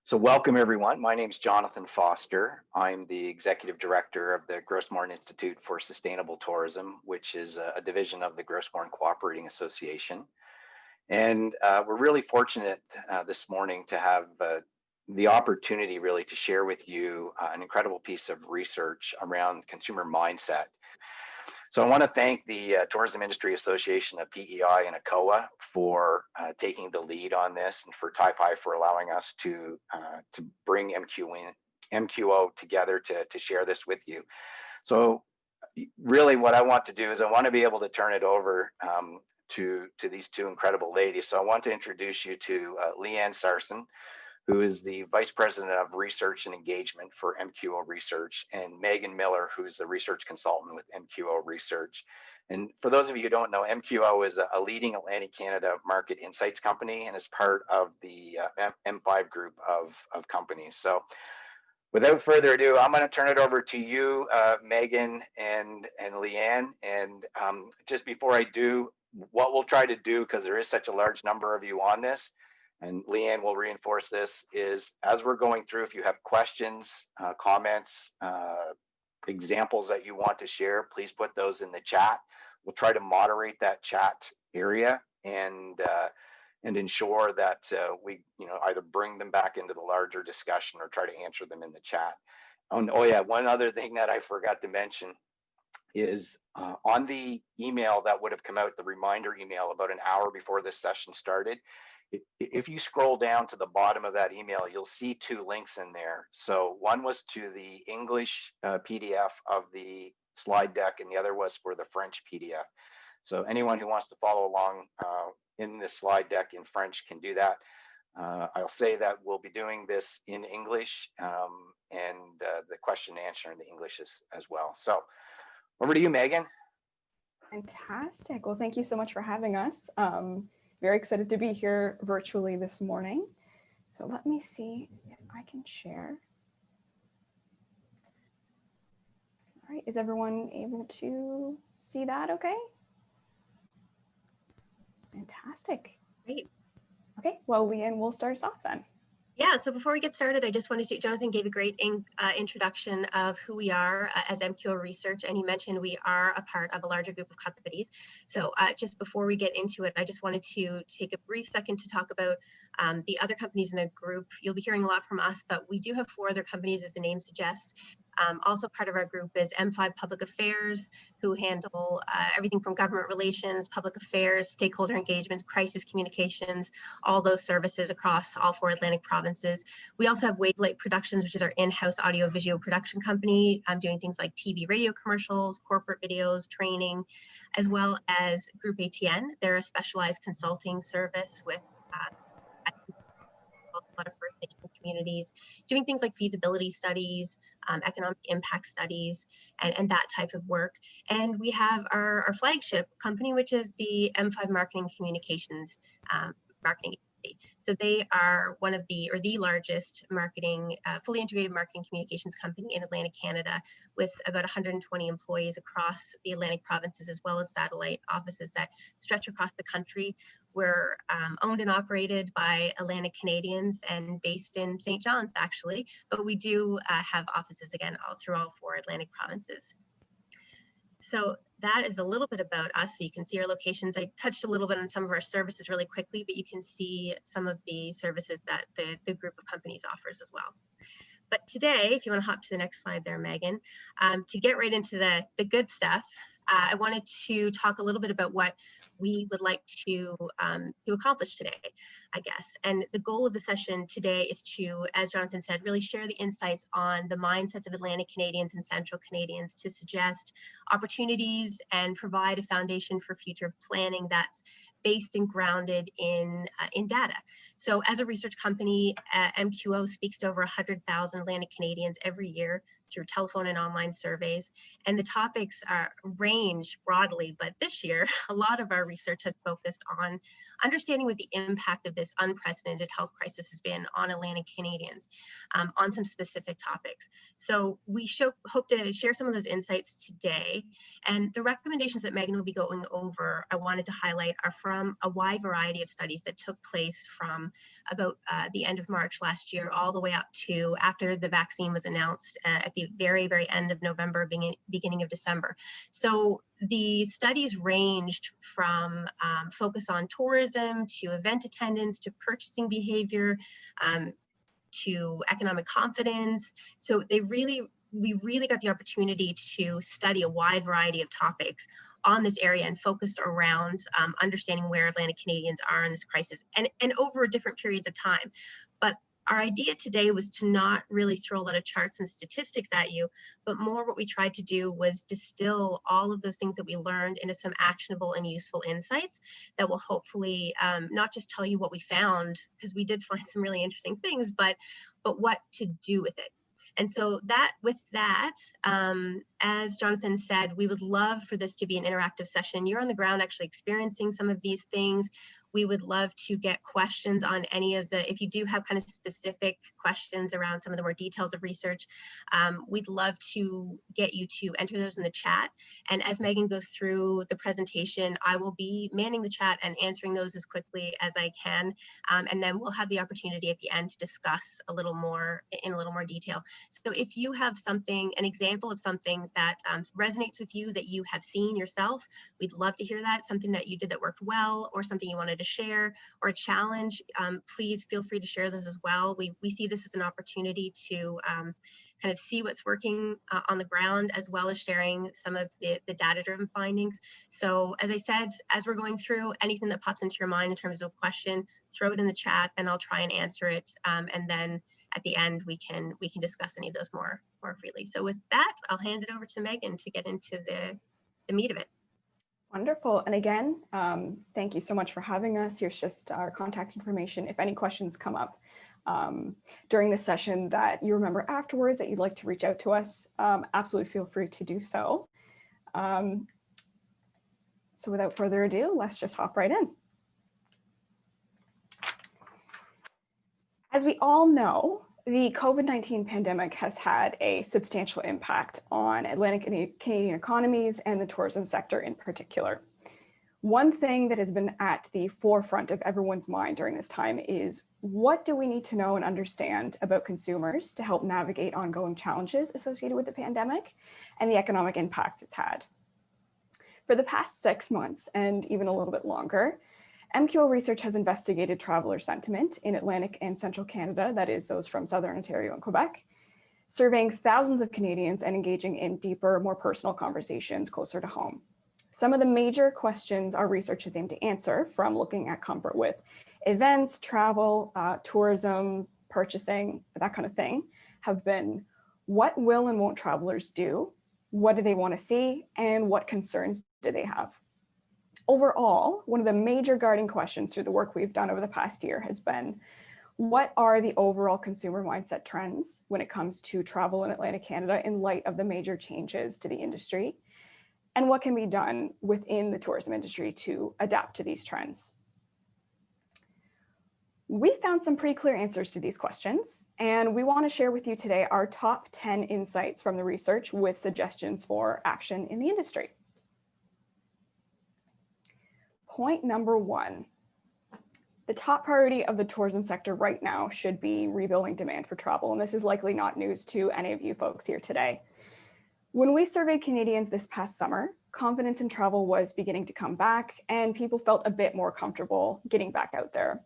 So welcome everyone. My name is Jonathan Foster. I'm the Executive Director of the Grossmorn Institute for Sustainable Tourism, which is a division of the Grossmorn Cooperating Association. And we're really fortunate this morning to have the opportunity really to share with you an incredible piece of research around consumer mindset. So I want to thank the Tourism Industry Association of PEI and ACOA for taking the lead on this, and for TIAPEI for allowing us to bring MQO together to share this with you. So really what I want to do is I want to be able to turn it over to these two incredible ladies. So I want to introduce you to Leanne Sarson, who is the Vice President of Research and Engagement for MQO Research, and Megan Miller, who's the Research Consultant with MQO Research. And for those of you who don't know, MQO is a leading Atlantic Canada market insights company and is part of the M5 group of companies. So without further ado, I'm going to turn it over to you, Megan and Leanne. And just before I do, what we'll try to do, because there is such a large number of you on this, and Leanne will reinforce this, is as we're going through, if you have questions, comments, examples that you want to share, please put those in the chat. We'll try to moderate that chat area and ensure that we either bring them back into the larger discussion or try to answer them in the chat. Oh yeah, one other thing that I forgot to mention is on the email that would have come out, the reminder email about an hour before this session started, if you scroll down to the bottom of that email, you'll see two links in there. So one was to the English PDF of the slide deck, and the other was for the French PDF. So anyone who wants to follow along in this slide deck in French can do that. I'll say that we'll be doing this in English and the question and answer in the English as well. So over to you, Megan. Fantastic. Well, thank you so much for having us. Very excited to be here virtually this morning. So let me see if I can share. All right, is everyone able to see that okay? Fantastic. Great. Okay, well, Leanne, we'll start us off then. Yeah, so before we get started, I just wanted to, Jonathan gave a great introduction of who we are as MQO Research, and he mentioned we are a part of a larger group of companies. So just before we get into it, I just wanted to take a brief second to talk about the other companies in the group. You'll be hearing a lot from us, but we do have 4 other companies, as the name suggests. Also part of our group is M5 Public Affairs, who handle everything from government relations, public affairs, stakeholder engagement, crisis communications, all those services across all 4 Atlantic provinces. We also have Wavelight Productions, which is our in-house audio-visual production company, doing things like TV, radio commercials, corporate videos, training, as well as Group ATN. They're a specialized consulting service with a lot of First Nation communities, doing things like feasibility studies, economic impact studies, and that type of work. And we have our flagship company, which is the M5 Marketing Communications marketing agency. So they are one of the largest marketing, fully integrated marketing communications company in Atlantic Canada, with about 120 employees across the Atlantic provinces, as well as satellite offices that stretch across the country. We're owned and operated by Atlantic Canadians and based in St. John's, actually, but we do have offices, again, all through all 4 Atlantic provinces. So that is a little bit about us. So you can see our locations. I touched a little bit on some of our services really quickly, but you can see some of the services that the group of companies offers as well. But today, if you want to hop to the next slide there, Megan, to get right into the good stuff, I wanted to talk a little bit about what we would like to accomplish today, I guess. And the goal of the session today is to, as Jonathan said, really share the insights on the mindsets of Atlantic Canadians and Central Canadians to suggest opportunities and provide a foundation for future planning that's based and grounded in data. So as a research company, MQO speaks to over 100,000 Atlantic Canadians every year through telephone and online surveys. And the topics range broadly, but this year, a lot of our research has focused on understanding what the impact of this unprecedented health crisis has been on Atlantic Canadians on some specific topics. So we hope to share some of those insights today. And the recommendations that Megan will be going over, I wanted to highlight, are from a wide variety of studies that took place from about the end of March last year all the way up to after the vaccine was announced at the very, very end of November, beginning of December. So the studies ranged from focus on tourism to event attendance to purchasing behavior to economic confidence. So we really got the opportunity to study a wide variety of topics on this area and focused around understanding where Atlantic Canadians are in this crisis and over different periods of time. But our idea today was to not really throw a lot of charts and statistics at you, but more what we tried to do was distill all of those things that we learned into some actionable and useful insights that will hopefully not just tell you what we found, because we did find some really interesting things, but what to do with it. And so as Jonathan said, we would love for this to be an interactive session. You're on the ground actually experiencing some of these things. We would love to get questions on any of if you do have kind of specific questions around some of the more details of research, we'd love to get you to enter those in the chat. And as Megan goes through the presentation, I will be manning the chat and answering those as quickly as I can. And then we'll have the opportunity at the end to discuss in a little more detail. So if you have an example of something that resonates with you, that you have seen yourself, we'd love to hear that, something that you did that worked well, or something you wanted to share, or a challenge, please feel free to share those as well. We see this as an opportunity to kind of see what's working on the ground, as well as sharing some of the data-driven findings. So as I said, as we're going through, anything that pops into your mind in terms of a question, throw it in the chat and I'll try and answer it. And then at the end, we can discuss any of those more freely. So with that, I'll hand it over to Megan to get into the meat of it. Wonderful. And again, thank you so much for having us. Here's just our contact information. If any questions come up during this session that you remember afterwards that you'd like to reach out to us, absolutely feel free to do so. So without further ado, let's just hop right in. As we all know, the COVID-19 pandemic has had a substantial impact on Atlantic Canadian economies and the tourism sector in particular. One thing that has been at the forefront of everyone's mind during this time is, what do we need to know and understand about consumers to help navigate ongoing challenges associated with the pandemic and the economic impacts it's had? For the past 6 months, and even a little bit longer, MQO Research has investigated traveler sentiment in Atlantic and Central Canada, that is those from Southern Ontario and Quebec, surveying thousands of Canadians and engaging in deeper, more personal conversations closer to home. Some of the major questions our research has aimed to answer, from looking at comfort with events, travel, tourism, purchasing, that kind of thing, have been: what will and won't travelers do? What do they want to see? And what concerns do they have? Overall, one of the major guiding questions through the work we've done over the past year has been, what are the overall consumer mindset trends when it comes to travel in Atlantic Canada in light of the major changes to the industry? And what can be done within the tourism industry to adapt to these trends? We found some pretty clear answers to these questions, and we want to share with you today our top 10 insights from the research with suggestions for action in the industry. Point number 1, the top priority of the tourism sector right now should be rebuilding demand for travel. And this is likely not news to any of you folks here today. When we surveyed Canadians this past summer, confidence in travel was beginning to come back and people felt a bit more comfortable getting back out there.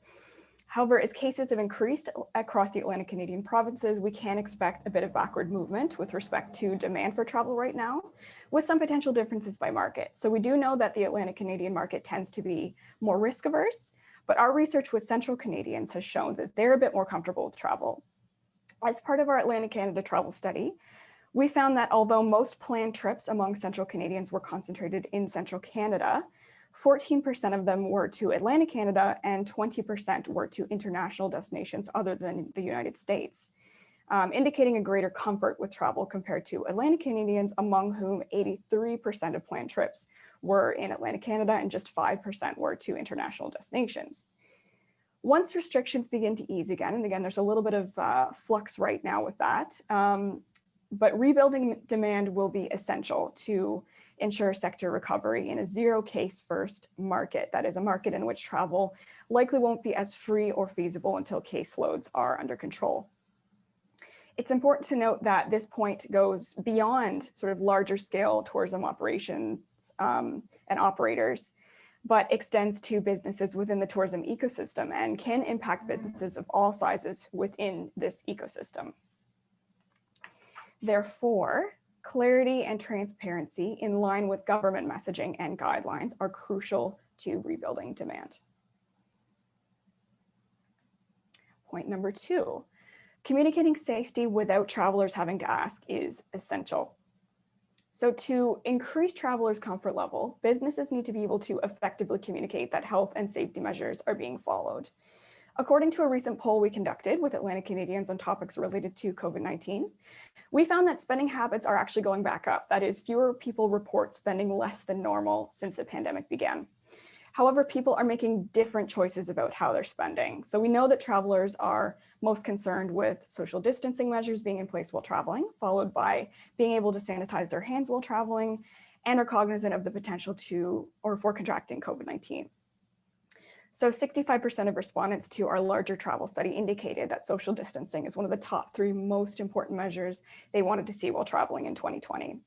However, as cases have increased across the Atlantic Canadian provinces, we can expect a bit of backward movement with respect to demand for travel right now, with some potential differences by market. So we do know that the Atlantic Canadian market tends to be more risk averse, but our research with Central Canadians has shown that they're a bit more comfortable with travel. As part of our Atlantic Canada travel study, we found that although most planned trips among Central Canadians were concentrated in Central Canada, 14% of them were to Atlantic Canada and 20% were to international destinations other than the United States. indicating a greater comfort with travel compared to Atlantic Canadians, among whom 83% of planned trips were in Atlantic Canada and just 5% were to international destinations. Once restrictions begin to ease again, and again, there's a little bit of flux right now with that, but rebuilding demand will be essential to ensure sector recovery in a zero case first market. That is a market in which travel likely won't be as free or feasible until caseloads are under control. It's important to note that this point goes beyond sort of larger scale tourism operations and operators, but extends to businesses within the tourism ecosystem and can impact businesses of all sizes within this ecosystem. Therefore, clarity and transparency in line with government messaging and guidelines are crucial to rebuilding demand. Point number 2, communicating safety without travelers having to ask is essential. So to increase travelers' comfort level, businesses need to be able to effectively communicate that health and safety measures are being followed. According to a recent poll we conducted with Atlantic Canadians on topics related to COVID-19, we found that spending habits are actually going back up. That is, fewer people report spending less than normal since the pandemic began. However, people are making different choices about how they're spending. So we know that travelers are most concerned with social distancing measures being in place while traveling, followed by being able to sanitize their hands while traveling, and are cognizant of the potential for contracting COVID-19. So 65% of respondents to our larger travel study indicated that social distancing is one of the top 3 most important measures they wanted to see while traveling in 2020.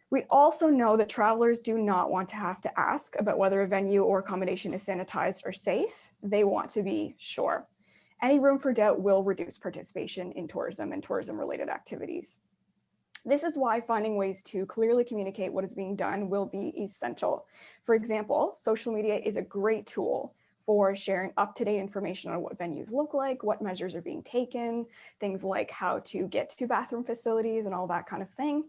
We also know that travelers do not want to have to ask about whether a venue or accommodation is sanitized or safe. They want to be sure. Any room for doubt will reduce participation in tourism and tourism-related activities. This is why finding ways to clearly communicate what is being done will be essential. For example, social media is a great tool for sharing up-to-date information on what venues look like, what measures are being taken, things like how to get to bathroom facilities and all that kind of thing.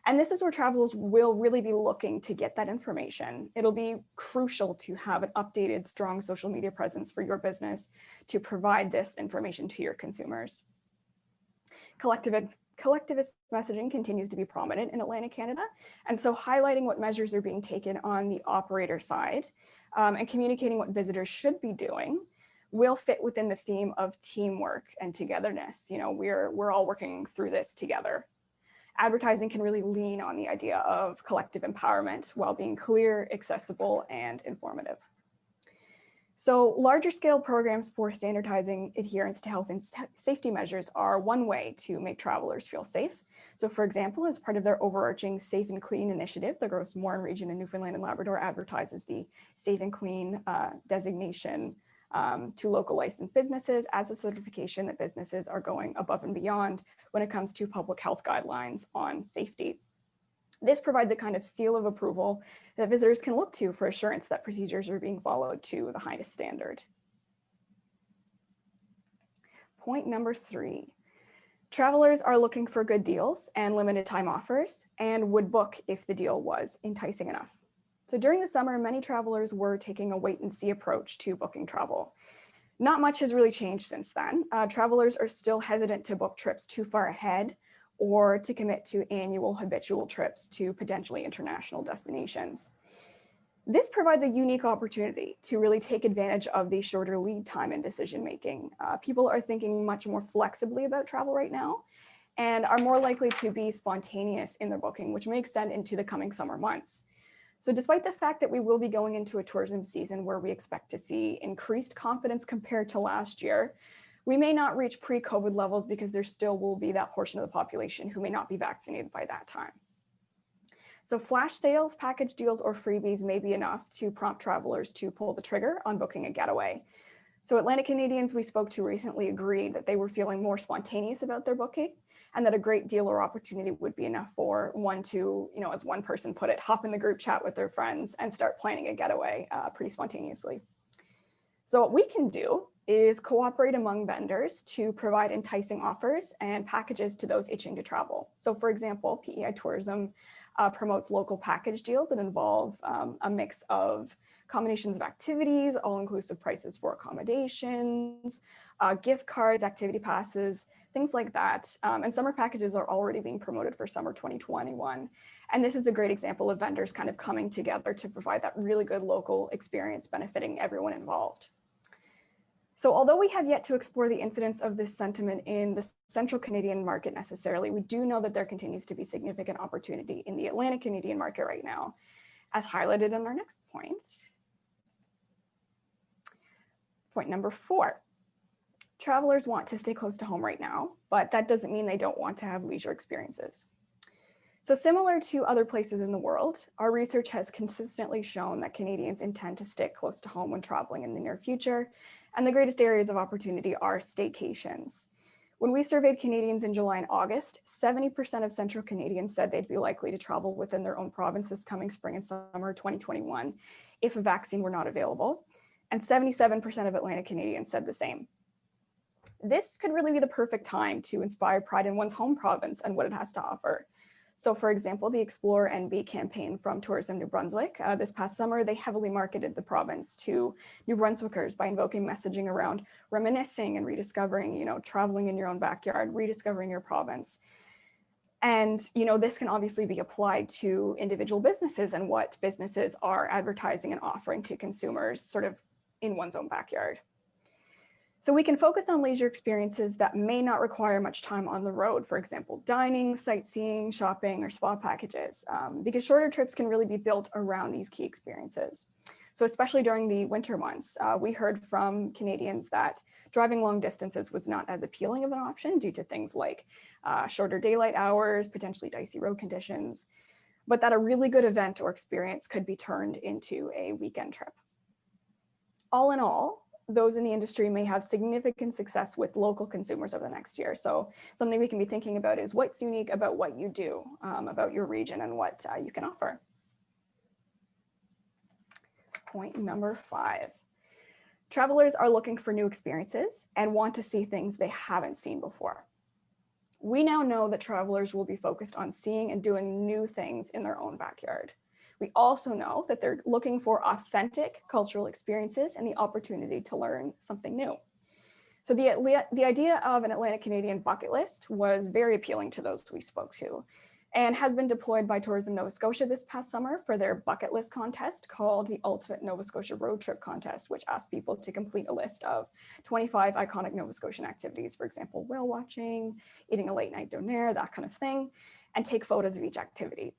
And this is where travelers will really be looking to get that information. It'll be crucial to have an updated, strong social media presence for your business to provide this information to your consumers. Collectivist messaging continues to be prominent in Atlantic Canada. And so highlighting what measures are being taken on the operator side and communicating what visitors should be doing will fit within the theme of teamwork and togetherness. You know, we're all working through this together. Advertising can really lean on the idea of collective empowerment while being clear, accessible, and informative. So larger scale programs for standardizing adherence to health and safety measures are one way to make travelers feel safe. So for example, as part of their overarching Safe and Clean initiative, the Gros Morne region in Newfoundland and Labrador advertises the Safe and Clean designation to local licensed businesses as a certification that businesses are going above and beyond when it comes to public health guidelines on safety. This provides a kind of seal of approval that visitors can look to for assurance that procedures are being followed to the highest standard. Point number 3, travelers are looking for good deals and limited time offers and would book if the deal was enticing enough. So during the summer, many travelers were taking a wait and see approach to booking travel. Not much has really changed since then. Travelers are still hesitant to book trips too far ahead or to commit to annual habitual trips to potentially international destinations. This provides a unique opportunity to really take advantage of the shorter lead time in decision making. People are thinking much more flexibly about travel right now and are more likely to be spontaneous in their booking, which may extend into the coming summer months. So despite the fact that we will be going into a tourism season where we expect to see increased confidence compared to last year, we may not reach pre-COVID levels because there still will be that portion of the population who may not be vaccinated by that time. So flash sales, package deals, or freebies may be enough to prompt travelers to pull the trigger on booking a getaway. So Atlantic Canadians we spoke to recently agreed that they were feeling more spontaneous about their booking and that a great deal or opportunity would be enough for one to, as one person put it, hop in the group chat with their friends and start planning a getaway pretty spontaneously. So what we can do is cooperate among vendors to provide enticing offers and packages to those itching to travel. So for example, PEI Tourism promotes local package deals that involve a mix of combinations of activities, all-inclusive prices for accommodations, gift cards, activity passes, things like that. And summer packages are already being promoted for summer 2021. And this is a great example of vendors kind of coming together to provide that really good local experience benefiting everyone involved. So although we have yet to explore the incidence of this sentiment in the central Canadian market necessarily, we do know that there continues to be significant opportunity in the Atlantic Canadian market right now, as highlighted in our next point. Point number 4. Travelers want to stay close to home right now, but that doesn't mean they don't want to have leisure experiences. So similar to other places in the world, our research has consistently shown that Canadians intend to stick close to home when traveling in the near future, and the greatest areas of opportunity are staycations. When we surveyed Canadians in July and August, 70% of Central Canadians said they'd be likely to travel within their own province this coming spring and summer 2021 if a vaccine were not available, and 77% of Atlantic Canadians said the same. This could really be the perfect time to inspire pride in one's home province and what it has to offer. So for example, the Explore NB campaign from Tourism New Brunswick, this past summer, they heavily marketed the province to New Brunswickers by invoking messaging around reminiscing and rediscovering, traveling in your own backyard, rediscovering your province. And, this can obviously be applied to individual businesses and what businesses are advertising and offering to consumers sort of in one's own backyard. So we can focus on leisure experiences that may not require much time on the road, for example, dining, sightseeing, shopping, or spa packages, because shorter trips can really be built around these key experiences. So especially during the winter months, we heard from Canadians that driving long distances was not as appealing of an option due to things like shorter daylight hours, potentially dicey road conditions, but that a really good event or experience could be turned into a weekend trip. All in all, those in the industry may have significant success with local consumers over the next year. So something we can be thinking about is what's unique about what you do, about your region and what you can offer. Point number 5. Travelers are looking for new experiences and want to see things they haven't seen before. We now know that travelers will be focused on seeing and doing new things in their own backyard. We also know that they're looking for authentic cultural experiences and the opportunity to learn something new. So the idea of an Atlantic Canadian bucket list was very appealing to those we spoke to and has been deployed by Tourism Nova Scotia this past summer for their bucket list contest called the Ultimate Nova Scotia Road Trip Contest, which asked people to complete a list of 25 iconic Nova Scotian activities, for example, whale watching, eating a late night donair, that kind of thing, and take photos of each activity.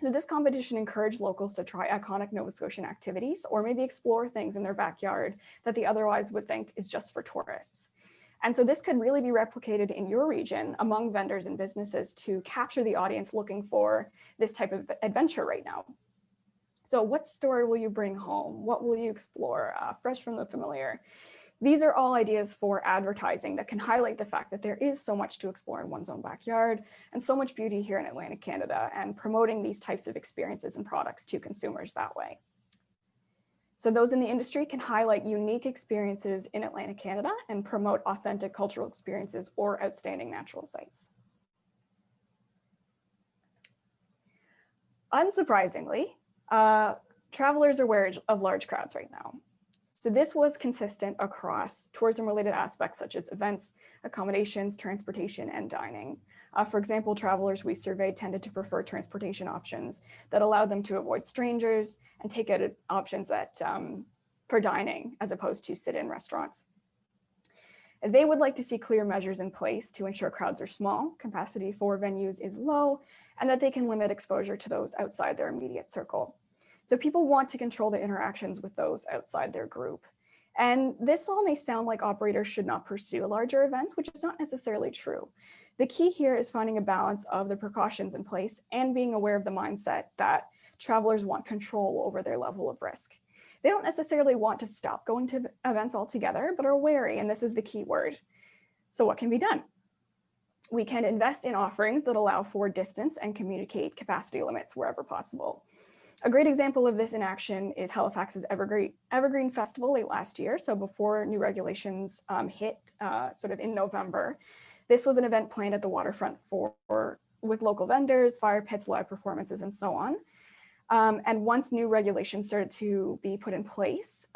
So this competition encouraged locals to try iconic Nova Scotian activities or maybe explore things in their backyard that they otherwise would think is just for tourists. And so this could really be replicated in your region among vendors and businesses to capture the audience looking for this type of adventure right now. So what story will you bring home? What will you explore? Fresh from the familiar. These are all ideas for advertising that can highlight the fact that there is so much to explore in one's own backyard and so much beauty here in Atlantic Canada, and promoting these types of experiences and products to consumers that way. So those in the industry can highlight unique experiences in Atlantic Canada and promote authentic cultural experiences or outstanding natural sites. Unsurprisingly, travelers are wary of large crowds right now. So this was consistent across tourism-related aspects such as events, accommodations, transportation, and dining. For example, travelers we surveyed tended to prefer transportation options that allowed them to avoid strangers and take out options that for dining as opposed to sit-in restaurants. They would like to see clear measures in place to ensure crowds are small, capacity for venues is low, and that they can limit exposure to those outside their immediate circle. So people want to control their interactions with those outside their group. And this all may sound like operators should not pursue larger events, which is not necessarily true. The key here is finding a balance of the precautions in place and being aware of the mindset that travelers want control over their level of risk. They don't necessarily want to stop going to events altogether, but are wary, and this is the key word. So what can be done? We can invest in offerings that allow for distance and communicate capacity limits wherever possible. A great example of this in action is Halifax's Evergreen Festival late last year. So before new regulations hit sort of in November, this was an event planned at the waterfront for with local vendors, fire pits, live performances, and so on. And once new regulations started to be put in place,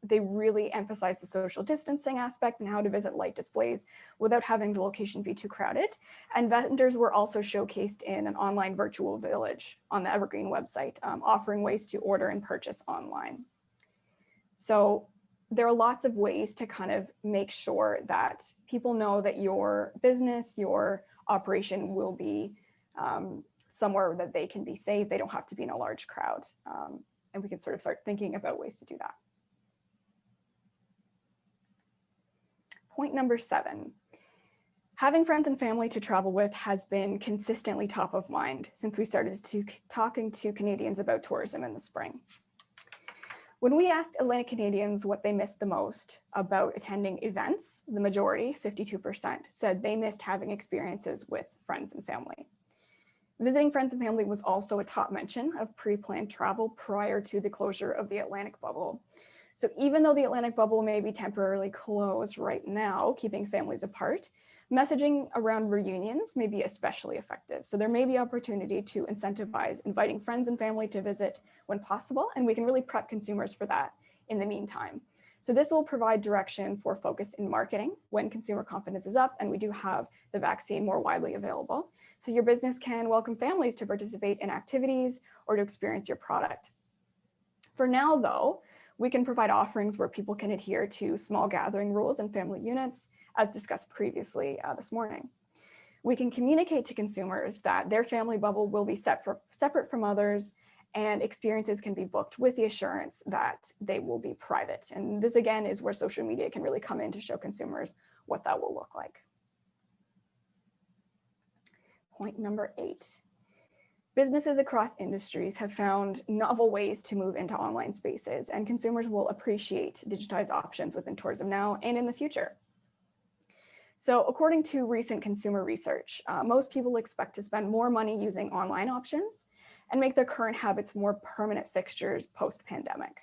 they really emphasized the social distancing aspect and how to visit light displays without having the location be too crowded. And vendors were also showcased in an online virtual village on the Evergreen website, offering ways to order and purchase online. So there are lots of ways to kind of make sure that people know that your business, your operation will be somewhere that they can be safe. They don't have to be in a large crowd. And we can sort of start thinking about ways to do that. Point number 7, having friends and family to travel with has been consistently top of mind since we started talking to Canadians about tourism in the spring. When we asked Atlantic Canadians what they missed the most about attending events, the majority, 52%, said they missed having experiences with friends and family. Visiting friends and family was also a top mention of pre-planned travel prior to the closure of the Atlantic bubble. So even though the Atlantic bubble may be temporarily closed right now, keeping families apart, messaging around reunions may be especially effective. So there may be opportunity to incentivize inviting friends and family to visit when possible, and we can really prep consumers for that in the meantime. So this will provide direction for focus in marketing when consumer confidence is up and we do have the vaccine more widely available. So your business can welcome families to participate in activities or to experience your product. For now, though, we can provide offerings where people can adhere to small gathering rules and family units, as discussed previously this morning. We can communicate to consumers that their family bubble will be separate from others, and experiences can be booked with the assurance that they will be private. And this, again, is where social media can really come in to show consumers what that will look like. Point number 8. Businesses across industries have found novel ways to move into online spaces, and consumers will appreciate digitized options within tourism now and in the future. So according to recent consumer research, most people expect to spend more money using online options and make their current habits more permanent fixtures post-pandemic.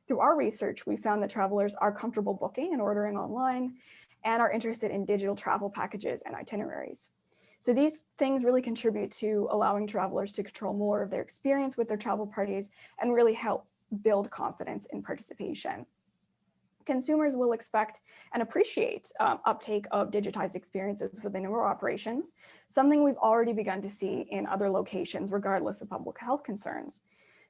Through our research, we found that travelers are comfortable booking and ordering online and are interested in digital travel packages and itineraries. So these things really contribute to allowing travelers to control more of their experience with their travel parties and really help build confidence in participation. Consumers will expect and appreciate uptake of digitized experiences within our operations, something we've already begun to see in other locations, regardless of public health concerns.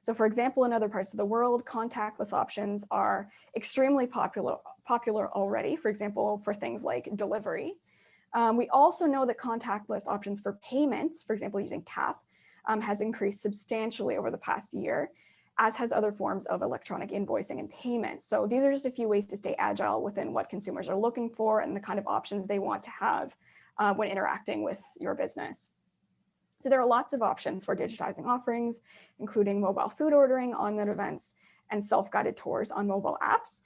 So for example, in other parts of the world, contactless options are extremely popular already, for example, for things like delivery. We also know that contactless options for payments, for example, using TAP, has increased substantially over the past year, as has other forms of electronic invoicing and payments. So these are just a few ways to stay agile within what consumers are looking for and the kind of options they want to have when interacting with your business. So there are lots of options for digitizing offerings, including mobile food ordering, online events, and self-guided tours on mobile apps.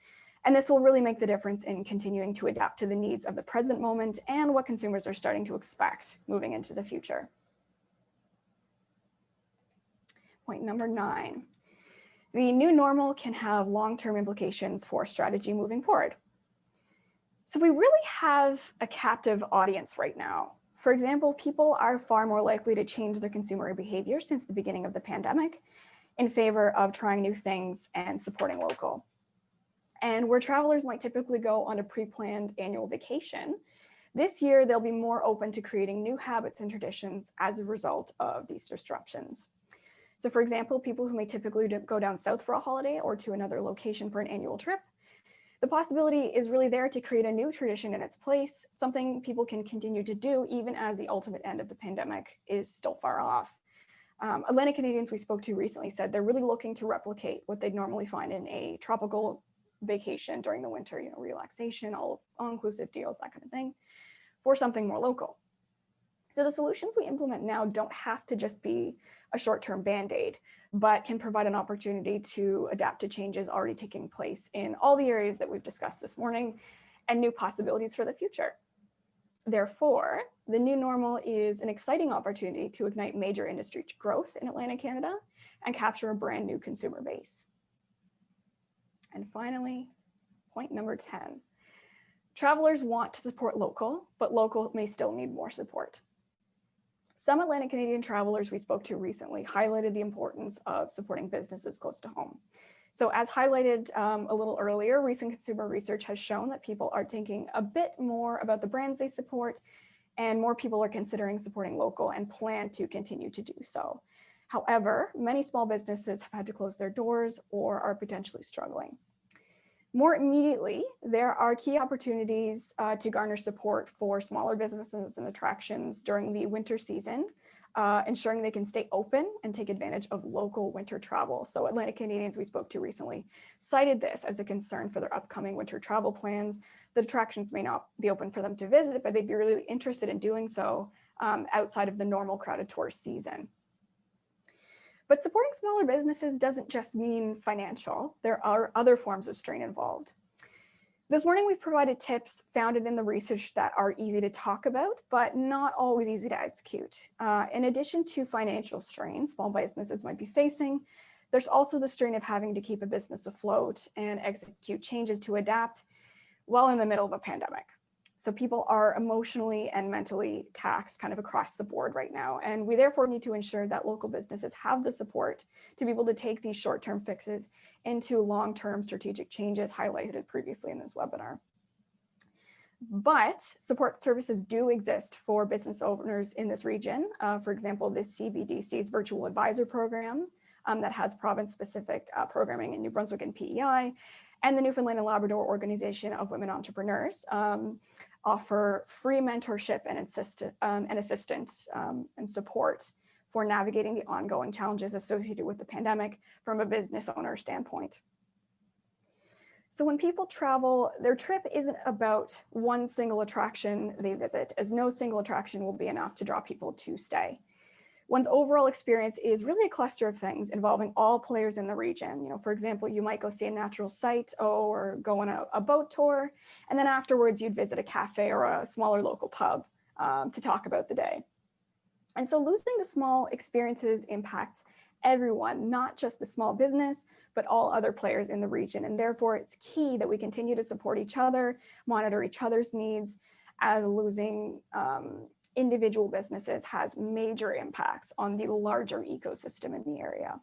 And this will really make the difference in continuing to adapt to the needs of the present moment and what consumers are starting to expect moving into the future. Point number 9. The new normal can have long-term implications for strategy moving forward. So we really have a captive audience right now. For example, people are far more likely to change their consumer behavior since the beginning of the pandemic in favor of trying new things and supporting local. And where travelers might typically go on a pre-planned annual vacation, this year they'll be more open to creating new habits and traditions as a result of these disruptions. So for example, people who may typically go down south for a holiday or to another location for an annual trip, the possibility is really there to create a new tradition in its place, something people can continue to do even as the ultimate end of the pandemic is still far off. Atlantic Canadians we spoke to recently said they're really looking to replicate what they'd normally find in a tropical vacation during the winter, relaxation, all-inclusive deals, that kind of thing, for something more local. So the solutions we implement now don't have to just be a short-term band-aid, but can provide an opportunity to adapt to changes already taking place in all the areas that we've discussed this morning and new possibilities for the future. Therefore, the new normal is an exciting opportunity to ignite major industry growth in Atlantic Canada and capture a brand new consumer base. And finally, point number 10. Travelers want to support local, but local may still need more support. Some Atlantic Canadian travelers we spoke to recently highlighted the importance of supporting businesses close to home. So as highlighted a little earlier, recent consumer research has shown that people are thinking a bit more about the brands they support, and more people are considering supporting local and plan to continue to do so. However, many small businesses have had to close their doors or are potentially struggling. More immediately, there are key opportunities to garner support for smaller businesses and attractions during the winter season, ensuring they can stay open and take advantage of local winter travel. So Atlantic Canadians we spoke to recently cited this as a concern for their upcoming winter travel plans. The attractions may not be open for them to visit, but they'd be really interested in doing so outside of the normal crowded tourist season. But supporting smaller businesses doesn't just mean financial. There are other forms of strain involved. This morning, we've provided tips founded in the research that are easy to talk about, but not always easy to execute. In addition to financial strain small businesses might be facing, there's also the strain of having to keep a business afloat and execute changes to adapt while in the middle of a pandemic. So people are emotionally and mentally taxed kind of across the board right now. And we therefore need to ensure that local businesses have the support to be able to take these short-term fixes into long-term strategic changes highlighted previously in this webinar. But support services do exist for business owners in this region. For example, this CBDC's virtual advisor program that has province-specific programming in New Brunswick and PEI, and the Newfoundland and Labrador Organization of Women Entrepreneurs offer free mentorship and assistance and support for navigating the ongoing challenges associated with the pandemic from a business owner standpoint. So when people travel, their trip isn't about one single attraction they visit, as no single attraction will be enough to draw people to stay. One's overall experience is really a cluster of things involving all players in the region. You know, for example, you might go see a natural site or go on a boat tour, and then afterwards you'd visit a cafe or a smaller local pub to talk about the day. And so losing the small experiences impacts everyone, not just the small business, but all other players in the region. And therefore it's key that we continue to support each other, monitor each other's needs, as losing individual businesses has major impacts on the larger ecosystem in the area.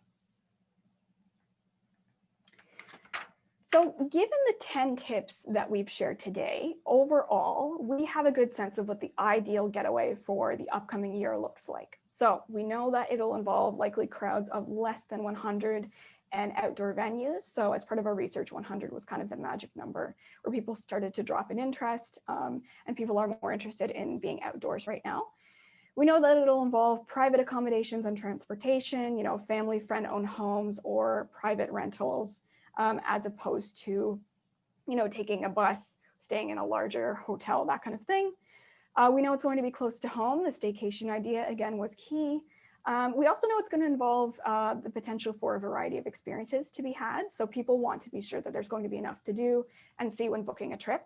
So given the 10 tips that we've shared today, overall, we have a good sense of what the ideal getaway for the upcoming year looks like. So we know that it'll involve likely crowds of less than 100 and outdoor venues. So as part of our research, 100 was kind of the magic number where people started to drop in interest and people are more interested in being outdoors right now. We know that it'll involve private accommodations and transportation, you know, family friend owned homes or private rentals, as opposed to, you know, taking a bus, staying in a larger hotel, that kind of thing. We know it's going to be close to home. The staycation idea, again, was key. We also know it's going to involve the potential for a variety of experiences to be had. So people want to be sure that there's going to be enough to do and see when booking a trip.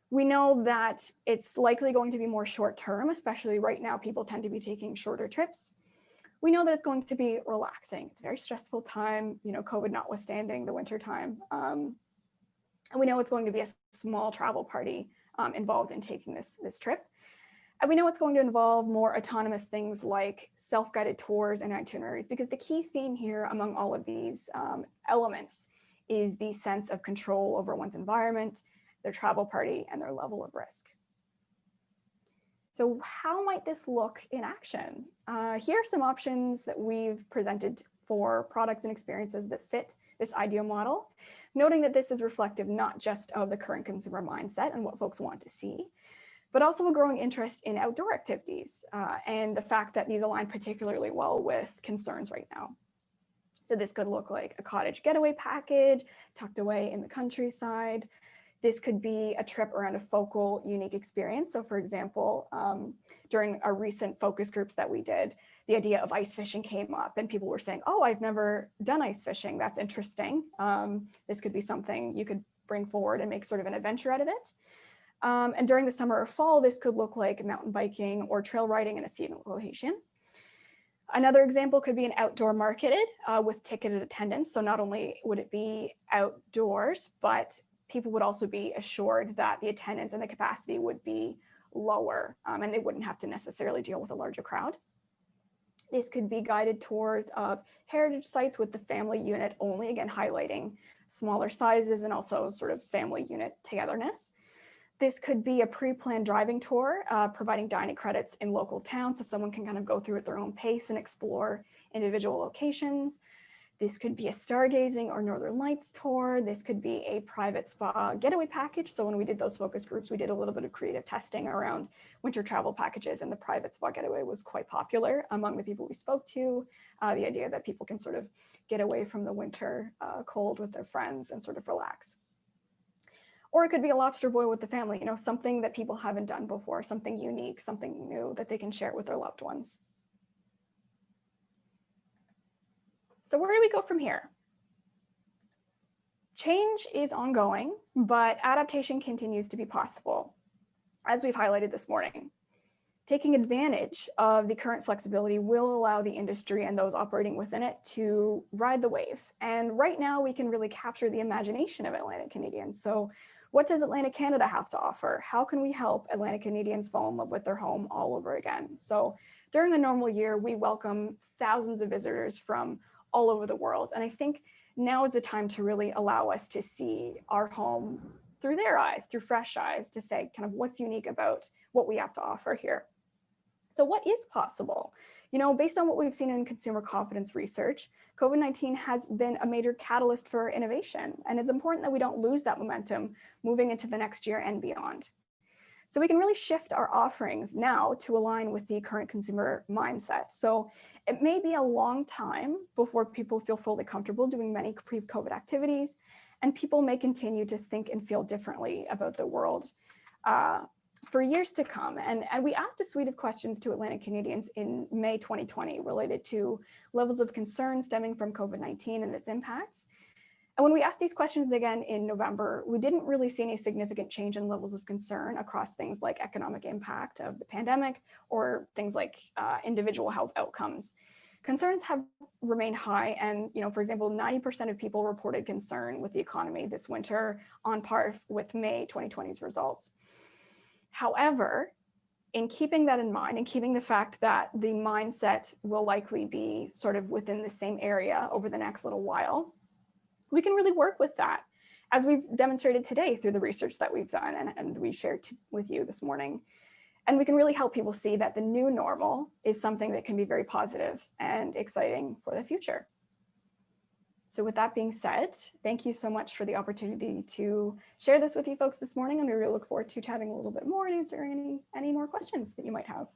We know that it's likely going to be more short term, especially right now, people tend to be taking shorter trips. We know that it's going to be relaxing. It's a very stressful time, you know, COVID notwithstanding, the winter time. And we know it's going to be a small travel party involved in taking this trip. And we know it's going to involve more autonomous things like self-guided tours and itineraries, because the key theme here among all of these elements is the sense of control over one's environment, their travel party, and their level of risk. So how might this look in action? Here are some options that we've presented for products and experiences that fit this ideal model, noting that this is reflective not just of the current consumer mindset and what folks want to see, but also a growing interest in outdoor activities and the fact that these align particularly well with concerns right now. So this could look like a cottage getaway package tucked away in the countryside. This could be a trip around a focal, unique experience. So for example, during our recent focus groups that we did, the idea of ice fishing came up and people were saying, oh, I've never done ice fishing. That's interesting. This could be something you could bring forward and make sort of an adventure out of it. And during the summer or fall, this could look like mountain biking or trail riding in a scenic location. Another example could be an outdoor marketed with ticketed attendance. So not only would it be outdoors, but people would also be assured that the attendance and the capacity would be lower, and they wouldn't have to necessarily deal with a larger crowd. This could be guided tours of heritage sites with the family unit only, again, highlighting smaller sizes and also sort of family unit togetherness. This could be a pre-planned driving tour, providing dining credits in local towns so someone can kind of go through at their own pace and explore individual locations. This could be a stargazing or Northern Lights tour. This could be a private spa getaway package. So when we did those focus groups, we did a little bit of creative testing around winter travel packages, and the private spa getaway was quite popular among the people we spoke to. The idea that people can sort of get away from the winter cold with their friends and sort of relax. Or it could be a lobster boil with the family, something that people haven't done before, something unique, something new that they can share with their loved ones. So where do we go from here? Change is ongoing, but adaptation continues to be possible, as we've highlighted this morning. Taking advantage of the current flexibility will allow the industry and those operating within it to ride the wave. And right now we can really capture the imagination of Atlantic Canadians. So what does Atlantic Canada have to offer? How can we help Atlantic Canadians fall in love with their home all over again? So during a normal year, we welcome thousands of visitors from all over the world. And I think now is the time to really allow us to see our home through their eyes, through fresh eyes, to say kind of what's unique about what we have to offer here. So what is possible? Based on what we've seen in consumer confidence research, COVID-19 has been a major catalyst for innovation. And it's important that we don't lose that momentum moving into the next year and beyond. So we can really shift our offerings now to align with the current consumer mindset. So it may be a long time before people feel fully comfortable doing many pre-COVID activities, and people may continue to think and feel differently about the world for years to come. And we asked a suite of questions to Atlantic Canadians in May 2020 related to levels of concern stemming from COVID-19 and its impacts. And when we asked these questions again in November, we didn't really see any significant change in levels of concern across things like economic impact of the pandemic or things like individual health outcomes. Concerns have remained high, and for example, 90% of people reported concern with the economy this winter, on par with May 2020's results. However, in keeping that in mind and keeping the fact that the mindset will likely be sort of within the same area over the next little while, we can really work with that, as we've demonstrated today through the research that we've done and we shared with you this morning. And we can really help people see that the new normal is something that can be very positive and exciting for the future. So with that being said, thank you so much for the opportunity to share this with you folks this morning, and we really look forward to chatting a little bit more and answering any more questions that you might have.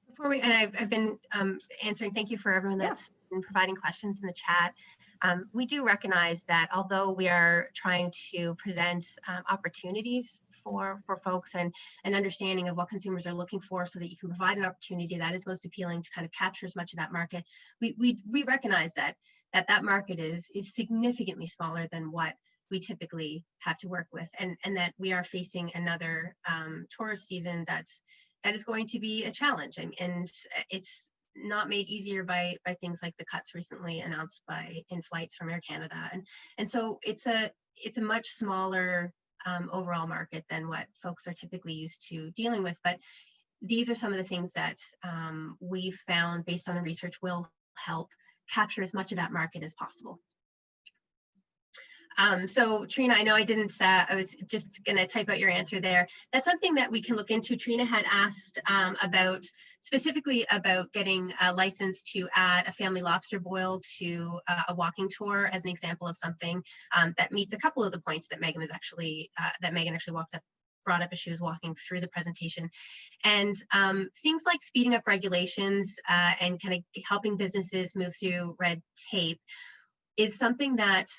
Before we, and I've been answering, thank you for everyone that's been providing questions in the chat. We do recognize that although we are trying to present opportunities for folks and an understanding of what consumers are looking for so that you can provide an opportunity that is most appealing to kind of capture as much of that market, we recognize that market is significantly smaller than what we typically have to work with, and that we are facing another tourist season that is going to be a challenge, and it's not made easier by things like the cuts recently announced in flights from Air Canada, and so it's a much smaller overall market than what folks are typically used to dealing with. But these are some of the things that we've found based on the research will help capture as much of that market as possible. So Trina, I know I was just going to type out your answer there. That's something that we can look into. Trina had asked specifically about getting a license to add a family lobster boil to a walking tour as an example of something that meets a couple of the points that Megan actually brought up as she was walking through the presentation. And things like speeding up regulations and kind of helping businesses move through red tape is something that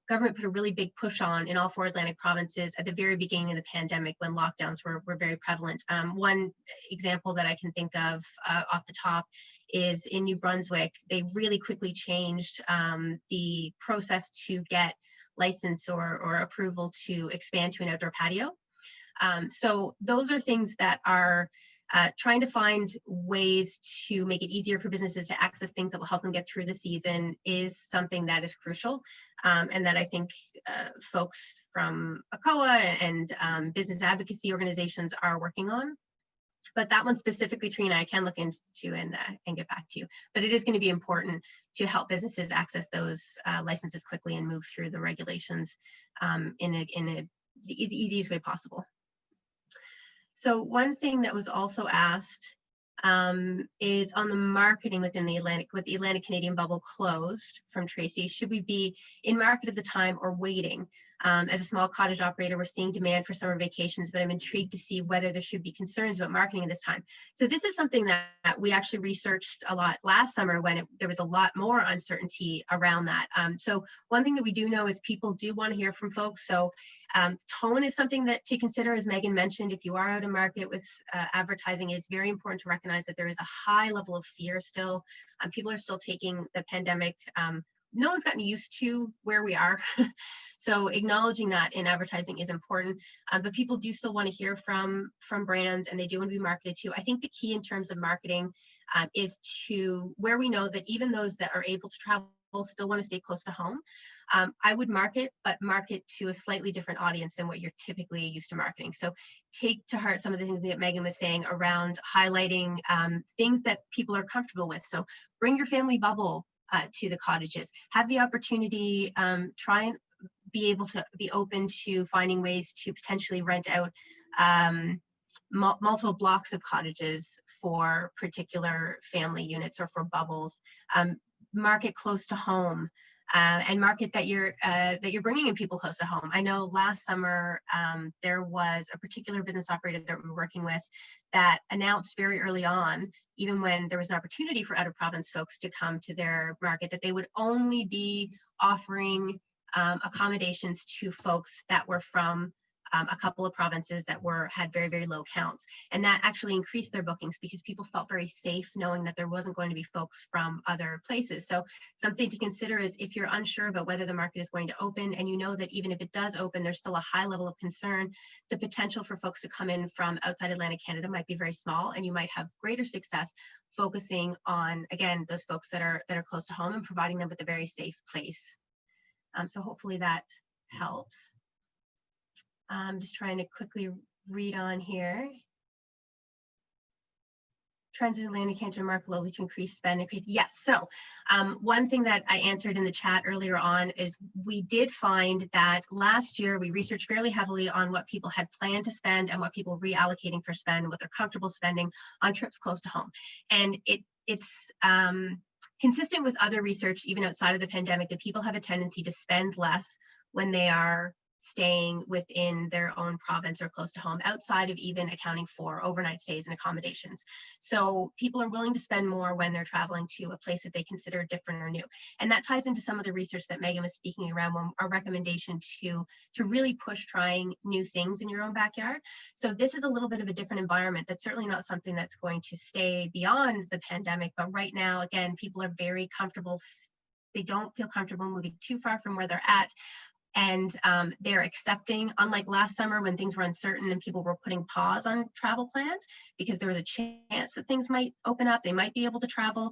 government put a really big push on in all 4 Atlantic provinces at the very beginning of the pandemic when lockdowns were very prevalent. One example that I can think of off the top is in New Brunswick. They really quickly changed the process to get license or approval to expand to an outdoor patio. So those are things that are trying to find ways to make it easier for businesses to access things that will help them get through the season is something that is crucial, and that I think folks from ACOA and business advocacy organizations are working on. But that one specifically, Trina, I can look into and get back to you. But it is going to be important to help businesses access those licenses quickly and move through the regulations in the easiest way possible. So one thing that was also asked is on the marketing within the Atlantic, with the Atlantic Canadian bubble closed from Tracy, should we be in market at the time or waiting? As a small cottage operator, we're seeing demand for summer vacations, but I'm intrigued to see whether there should be concerns about marketing at this time. So this is something that we actually researched a lot last summer when there was a lot more uncertainty around that. So one thing that we do know is people do want to hear from folks. So tone is something that to consider, as Megan mentioned. If you are out of market with advertising, it's very important to recognize that there is a high level of fear still. People are still taking the pandemic. No one's gotten used to where we are. So acknowledging that in advertising is important, but people do still want to hear from brands, and they do want to be marketed to. I think the key in terms of marketing is to where we know that even those that are able to travel still want to stay close to home. I would market, but market to a slightly different audience than what you're typically used to marketing. So take to heart some of the things that Megan was saying around highlighting things that people are comfortable with. So bring your family bubble to the cottages. Have the opportunity, try and be able to be open to finding ways to potentially rent out multiple blocks of cottages for particular family units or for bubbles. Market close to home, and market that you're bringing in people close to home. I know last summer there was a particular business operator that we were working with that announced very early on, even when there was an opportunity for out of province folks to come to their market, that they would only be offering accommodations to folks that were from a couple of provinces that had very, very low counts. And that actually increased their bookings because people felt very safe knowing that there wasn't going to be folks from other places. So something to consider is if you're unsure about whether the market is going to open, and you know that even if it does open, there's still a high level of concern, the potential for folks to come in from outside Atlantic Canada might be very small, and you might have greater success focusing on, again, those folks that are close to home and providing them with a very safe place. So hopefully that helps. I'm just trying to quickly read on here. Transatlantic Canada market lowly to increase spend. Yes, so one thing that I answered in the chat earlier on is we did find that last year we researched fairly heavily on what people had planned to spend and what people were reallocating for spend, what they're comfortable spending on trips close to home. And it's consistent with other research, even outside of the pandemic, that people have a tendency to spend less when they are staying within their own province or close to home, outside of even accounting for overnight stays and accommodations. So people are willing to spend more when they're traveling to a place that they consider different or new. And that ties into some of the research that Megan was speaking around, our recommendation to really push trying new things in your own backyard. So this is a little bit of a different environment. That's certainly not something that's going to stay beyond the pandemic. But right now, again, people are very comfortable. They don't feel comfortable moving too far from where they're at. And they're accepting, unlike last summer when things were uncertain and people were putting pause on travel plans because there was a chance that things might open up, they might be able to travel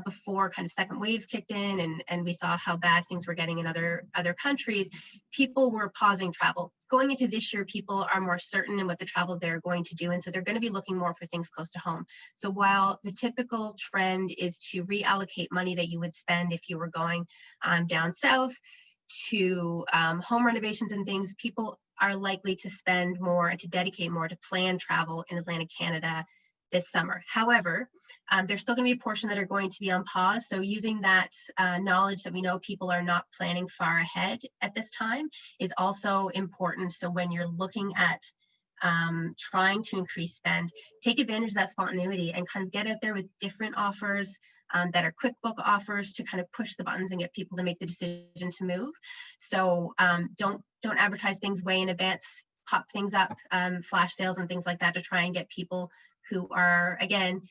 before kind of second waves kicked in, and we saw how bad things were getting in other countries. People were pausing travel. Going into this year, people are more certain in what the travel they're going to do, and so they're going to be looking more for things close to home. So while the typical trend is to reallocate money that you would spend if you were going down south to home renovations and things, people are likely to spend more and to dedicate more to planned travel in Atlantic Canada this summer. However, there's still going to be a portion that are going to be on pause. So using that knowledge that we know people are not planning far ahead at this time is also important. So when you're looking at trying to increase spend, take advantage of that spontaneity and kind of get out there with different offers that are quick book offers to kind of push the buttons and get people to make the decision to move. So don't advertise things way in advance, pop things up, flash sales and things like that to try and get people who are, again,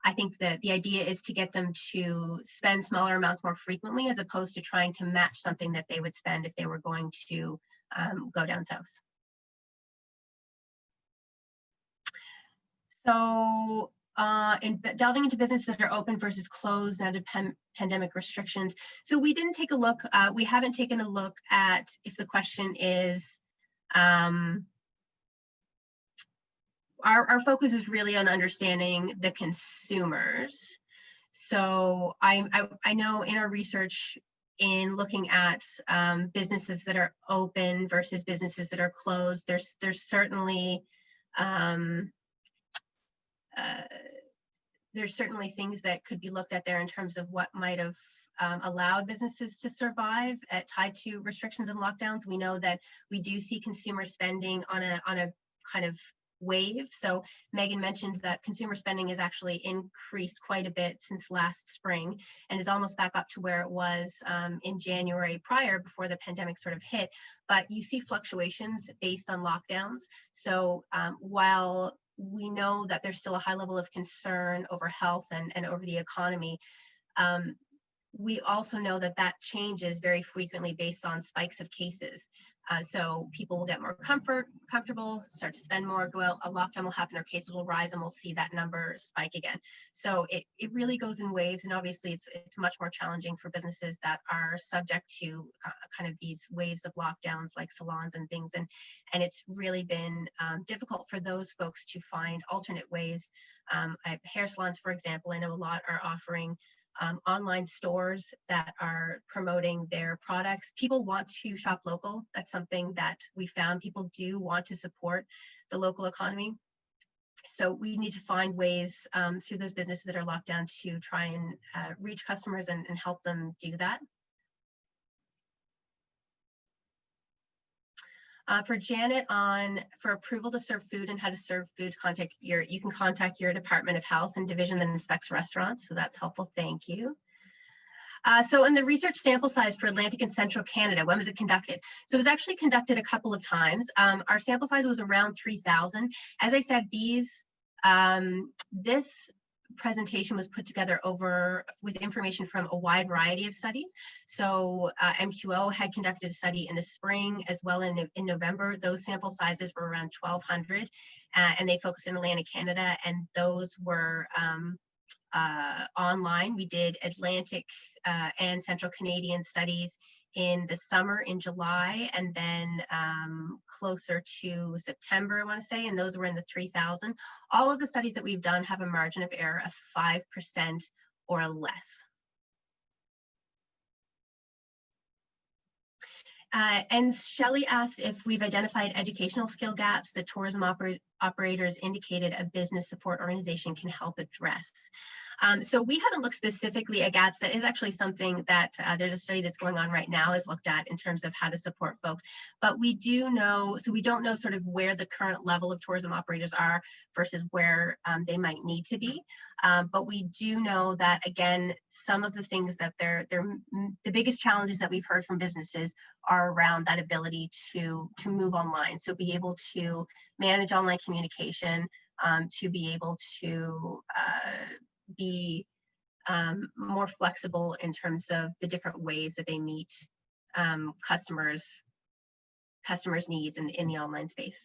I think that the idea is to get them to spend smaller amounts more frequently, as opposed to trying to match something that they would spend if they were going to go down south. So in delving into businesses that are open versus closed now to pandemic restrictions. So we didn't take a look, we haven't taken a look at if the question is, our focus is really on understanding the consumers. So I know in our research in looking at businesses that are open versus businesses that are closed, there's certainly there's certainly things that could be looked at there in terms of what might have allowed businesses to survive tied to restrictions and lockdowns. We know that we do see consumer spending on a kind of wave. So Megan mentioned that consumer spending has actually increased quite a bit since last spring and is almost back up to where it was in January prior, before the pandemic sort of hit. But you see fluctuations based on lockdowns. So while we know that there's still a high level of concern over health and over the economy, we also know that that changes very frequently based on spikes of cases. So people will get more comfortable, start to spend more, go out, a lockdown will happen, or cases will rise, and we'll see that number spike again. So it really goes in waves, and obviously it's much more challenging for businesses that are subject to kind of these waves of lockdowns, like salons and things, and it's really been difficult for those folks to find alternate ways. Hair salons, for example, I know a lot are offering online stores that are promoting their products. People want to shop local. That's something that we found. People do want to support the local economy. So we need to find ways through those businesses that are locked down to try and reach customers and help them do that. For Janet, for approval to serve food and how to serve food, you can contact your Department of Health and division that inspects restaurants. So that's helpful. Thank you. So in the research sample size for Atlantic and Central Canada, when was it conducted? So it was actually conducted a couple of times. Our sample size was around 3,000. As I said, this presentation was put together with information from a wide variety of studies. So MQO had conducted a study in the spring as well in November. Those sample sizes were around 1,200 and they focused in Atlantic Canada, and those were online. We did Atlantic and Central Canadian studies in the summer in July, and then closer to September, I want to say, and those were in the 3,000. All of the studies that we've done have a margin of error of 5% or less. And Shelley asked if we've identified educational skill gaps that tourism operators indicated a business support organization can help address. So we haven't looked specifically at gaps. That is actually something that there's a study that's going on right now is looked at in terms of how to support folks. But we do know, so we don't know sort of where the current level of tourism operators are versus where they might need to be. But we do know that, again, some of the things that the biggest challenges that we've heard from businesses are around that ability to move online. So be able to manage online communication, to be able to be more flexible in terms of the different ways that they meet customers' needs in the online space.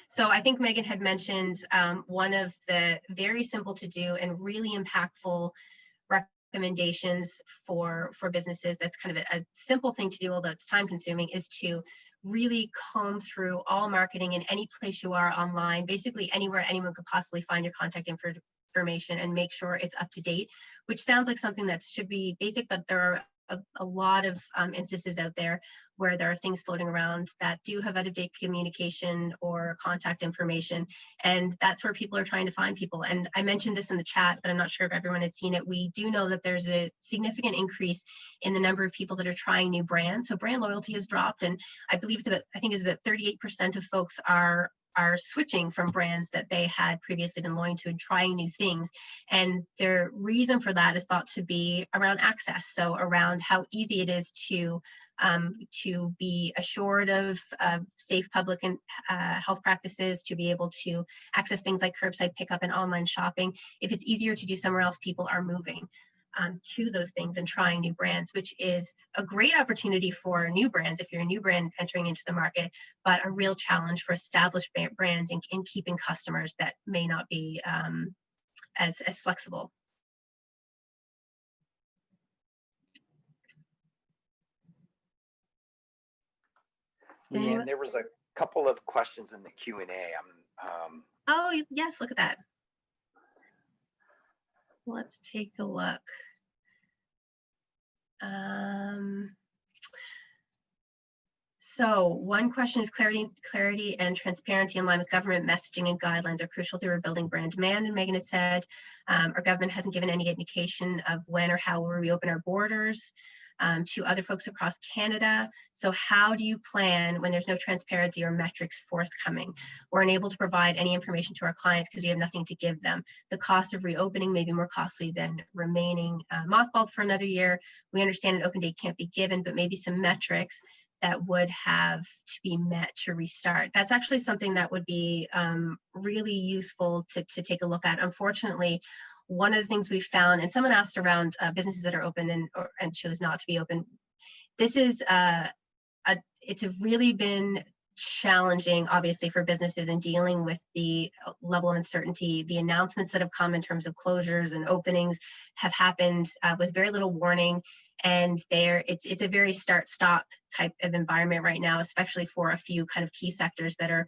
So I think Megan had mentioned one of the very simple to do and really impactful recommendations for businesses, that's kind of a simple thing to do, although it's time consuming, is to really comb through all marketing in any place you are online, basically anywhere anyone could possibly find your contact information, and make sure it's up to date, which sounds like something that should be basic, but there are a lot of instances out there where there are things floating around that do have out-of-date communication or contact information, and that's where people are trying to find people. And I mentioned this in the chat, but I'm not sure if everyone had seen it. We do know that there's a significant increase in the number of people that are trying new brands. So brand loyalty has dropped, and I believe it's about 38% of folks are switching from brands that they had previously been loyal to and trying new things. And their reason for that is thought to be around access. So around how easy it is to be assured of safe public and health practices, to be able to access things like curbside pickup and online shopping. If it's easier to do somewhere else, people are moving. to those things and trying new brands, which is a great opportunity for new brands if you're a new brand entering into the market, but a real challenge for established brands in keeping customers that may not be as flexible. Leanne, there was a couple of questions in the Q&A. Oh, yes, look at that. Let's take a look. So one question is clarity and transparency in line with government messaging and guidelines are crucial to rebuilding brand demand. And Megan had said, our government hasn't given any indication of when or how we'll reopen our borders to other folks across Canada. So how do you plan when there's no transparency or metrics forthcoming? We're unable to provide any information to our clients because we have nothing to give them. The cost of reopening may be more costly than remaining mothballed for another year. We understand an open date can't be given, but maybe some metrics that would have to be met to restart. That's actually something that would be really useful to take a look at. Unfortunately, one of the things we've found, and someone asked around businesses that are open and chose not to be open. This is it's really been challenging, obviously, for businesses in dealing with the level of uncertainty. The announcements that have come in terms of closures and openings have happened with very little warning. And it's a very start-stop type of environment right now, especially for a few kind of key sectors that are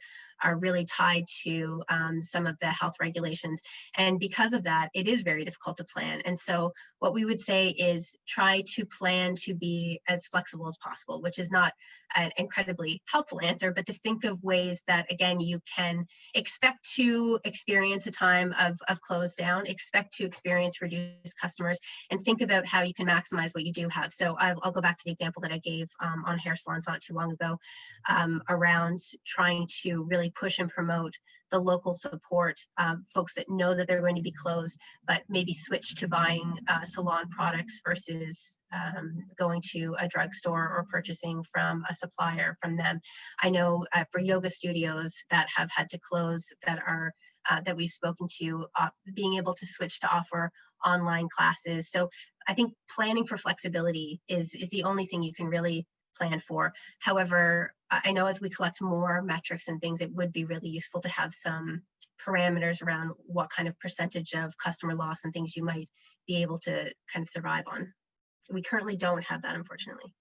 really tied to some of the health regulations. And because of that, it is very difficult to plan. And so what we would say is try to plan to be as flexible as possible, which is not an incredibly helpful answer, but to think of ways that, again, you can expect to experience a time of close down, expect to experience reduced customers, and think about how you can maximize what you do have. So I'll go back to the example that I gave on hair salons not too long ago around trying to really push and promote the local support, folks that know that they're going to be closed, but maybe switch to buying salon products versus going to a drugstore or purchasing from a supplier from them. I know for yoga studios that have had to close that we've spoken to, being able to switch to offer online classes. So I think planning for flexibility is the only thing you can really plan for. However, I know as we collect more metrics and things, it would be really useful to have some parameters around what kind of percentage of customer loss and things you might be able to kind of survive on. We currently don't have that, unfortunately.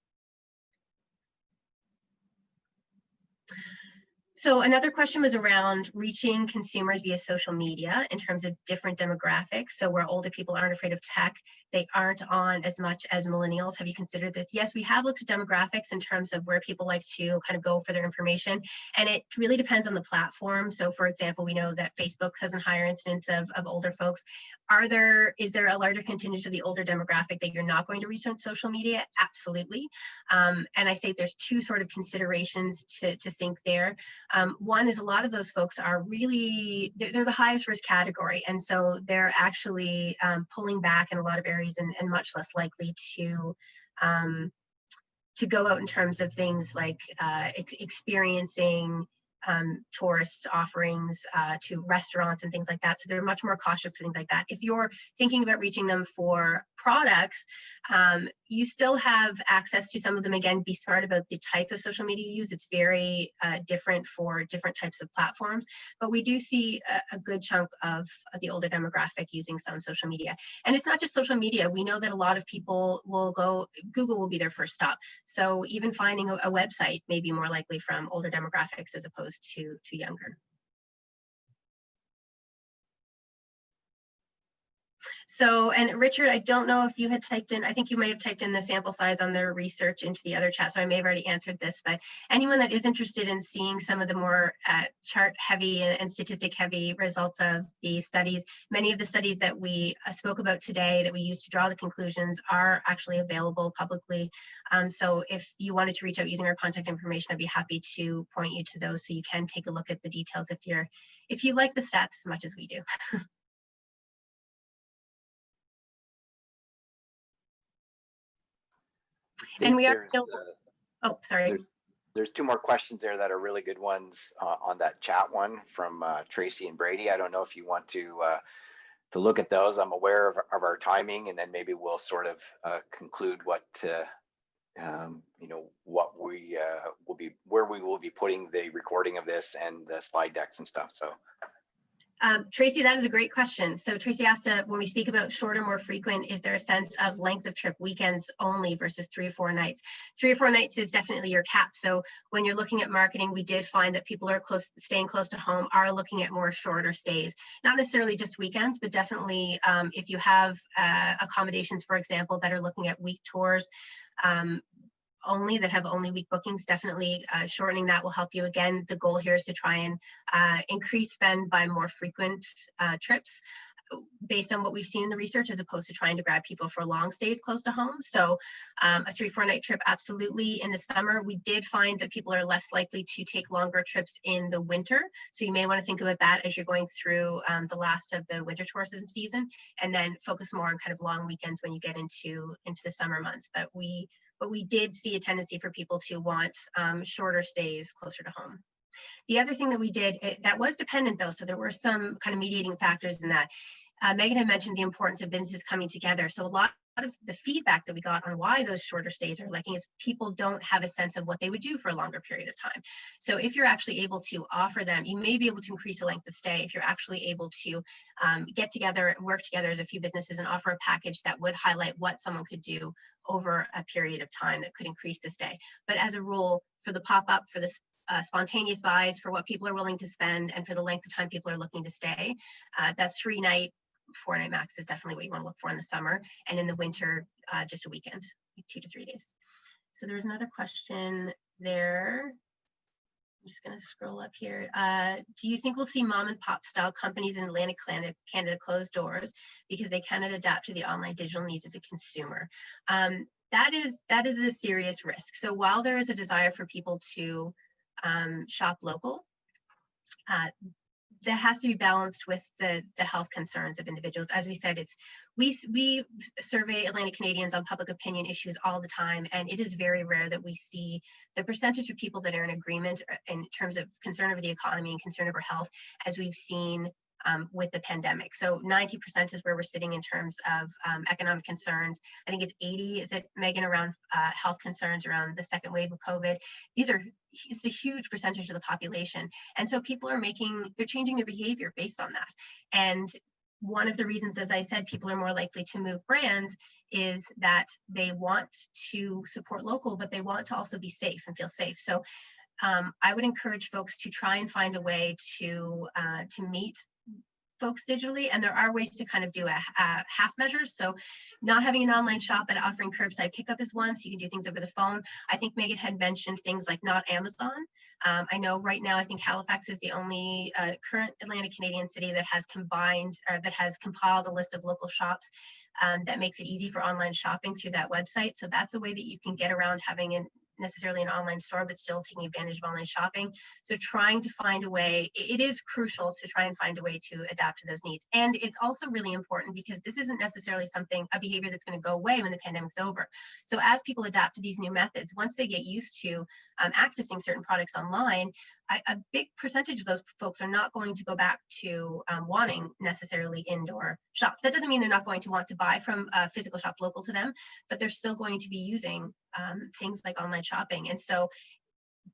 So another question was around reaching consumers via social media in terms of different demographics. So where older people aren't afraid of tech, they aren't on as much as millennials. Have you considered this? Yes, we have looked at demographics in terms of where people like to kind of go for their information. And it really depends on the platform. So for example, we know that Facebook has a higher incidence of older folks. Is there a larger contingent of the older demographic that you're not going to reach on social media? Absolutely. And I say there's two sort of considerations to think there. One is a lot of those folks are really, they're the highest risk category. And so they're actually pulling back in a lot of areas and much less likely to go out in terms of things like experiencing tourist offerings to restaurants and things like that. So they're much more cautious for things like that. If you're thinking about reaching them for products, you still have access to some of them. Again, be smart about the type of social media you use. It's very different for different types of platforms, but we do see a good chunk of the older demographic using some social media. And it's not just social media. We know that a lot of people will Google will be their first stop. So even finding a website may be more likely from older demographics as opposed to younger. So, and Richard, I don't know if you had typed in, I think you may have typed in the sample size on their research into the other chat, so I may have already answered this, but anyone that is interested in seeing some of the more chart heavy and statistic heavy results of the studies, many of the studies that we spoke about today that we used to draw the conclusions are actually available publicly. So if you wanted to reach out using our contact information, I'd be happy to point you to those so you can take a look at the details if you like the stats as much as we do. And we are still, oh, sorry. There's two more questions there that are really good ones on that chat one from Tracy and Brady. I don't know if you want to look at those. I'm aware of our timing, and then maybe we'll sort of conclude what what we will be, where we will be putting the recording of this and the slide decks and stuff. So. Tracy, that is a great question. So Tracy asked, when we speak about shorter, more frequent, is there a sense of length of trip, weekends only versus 3 or 4 nights? 3 or 4 nights is definitely your cap. So when you're looking at marketing, we did find that people are staying close to home are looking at more shorter stays, not necessarily just weekends, but definitely if you have accommodations, for example, that are looking at week tours, only that have only week bookings, definitely shortening that will help you. Again, the goal here is to try and increase spend by more frequent trips based on what we've seen in the research, as opposed to trying to grab people for long stays close to home. So a 3-4 night trip, absolutely. In the summer, we did find that people are less likely to take longer trips in the winter. So you may want to think about that as you're going through the last of the winter tourism season, and then focus more on kind of long weekends when you get into the summer months. But we did see a tendency for people to want shorter stays closer to home. The other thing that we did, that was dependent though, so there were some kind of mediating factors in that. Megan had mentioned the importance of businesses coming together. So a lot of the feedback that we got on why those shorter stays are lacking is people don't have a sense of what they would do for a longer period of time. So if you're actually able to offer them, you may be able to increase the length of stay if you're actually able to get together, work together as a few businesses and offer a package that would highlight what someone could do over a period of time that could increase the stay. But as a rule, for the pop-up, for the spontaneous buys, for what people are willing to spend, and for the length of time people are looking to stay, that 3-night, 4-night max is definitely what you want to look for in the summer, and in the winter, just a weekend, 2 to 3 days. So there's another question there. I'm just going to scroll up here. Do you think we'll see mom and pop style companies in Atlantic Canada close doors because they cannot adapt to the online digital needs of the consumer? That is a serious risk. So while there is a desire for people to shop local, that has to be balanced with the health concerns of individuals. As we said, we survey Atlantic Canadians on public opinion issues all the time, and it is very rare that we see the percentage of people that are in agreement in terms of concern over the economy and concern over health as we've seen with the pandemic. So 90% is where we're sitting in terms of economic concerns. I think it's 80, is it, Megan, around health concerns around the second wave of COVID. It's a huge percentage of the population. And so people are they're changing their behavior based on that. And one of the reasons, as I said, people are more likely to move brands is that they want to support local, but they want to also be safe and feel safe. So I would encourage folks to try and find a way to meet folks digitally, and there are ways to kind of do a half measures. So not having an online shop but offering curbside pickup is one, so you can do things over the phone. I think Megan had mentioned things like not Amazon. I know right now I think Halifax is the only current Atlantic Canadian city that has compiled a list of local shops that makes it easy for online shopping through that website. So that's a way that you can get around having necessarily an online store, but still taking advantage of online shopping. So trying to find a way, it is crucial to try and find a way to adapt to those needs. And it's also really important because this isn't necessarily a behavior that's going to go away when the pandemic's over. So as people adapt to these new methods, once they get used to accessing certain products online, a big percentage of those folks are not going to go back to wanting necessarily indoor shops. That doesn't mean they're not going to want to buy from a physical shop local to them, but they're still going to be using things like online shopping. And so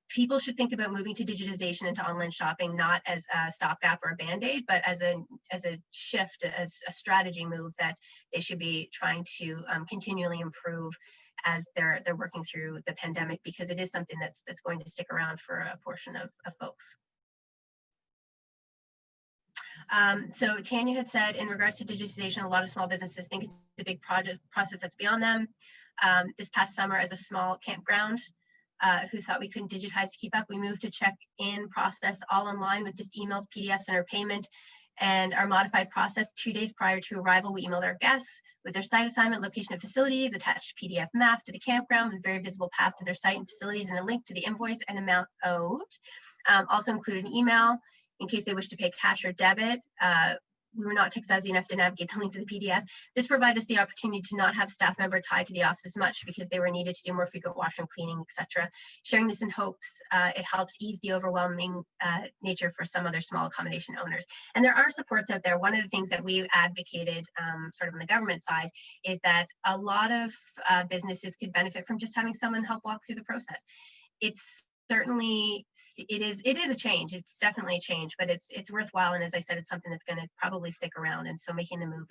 people should think about moving to digitization into online shopping, not as a stopgap or a band-aid, but as a shift, as a strategy move that they should be trying to continually improve as they're working through the pandemic, because it is something that's going to stick around for a portion of folks. So Tanya had said, in regards to digitization, a lot of small businesses think it's a big process that's beyond them. This past summer, as a small campground who thought we couldn't digitize to keep up, we moved to check-in process all online with just emails, PDFs, and our payment. And our modified process, 2 days prior to arrival, we emailed our guests with their site assignment, location of facilities, attached PDF map to the campground with a very visible path to their site and facilities, and a link to the invoice and amount owed. Also included an email in case they wish to pay cash or debit. we were not tech savvy enough to navigate the link to the PDF. This provided us the opportunity to not have staff member tied to the office as much because they were needed to do more frequent washroom cleaning, etc. Sharing this in hopes it helps ease the overwhelming nature for some other small accommodation owners. And there are supports out there. One of the things that we advocated sort of on the government side is that a lot of businesses could benefit from just having someone help walk through the process. It's certainly, it is a change. It's definitely a change, but it's worthwhile. And as I said, it's something that's going to probably stick around. And so making the move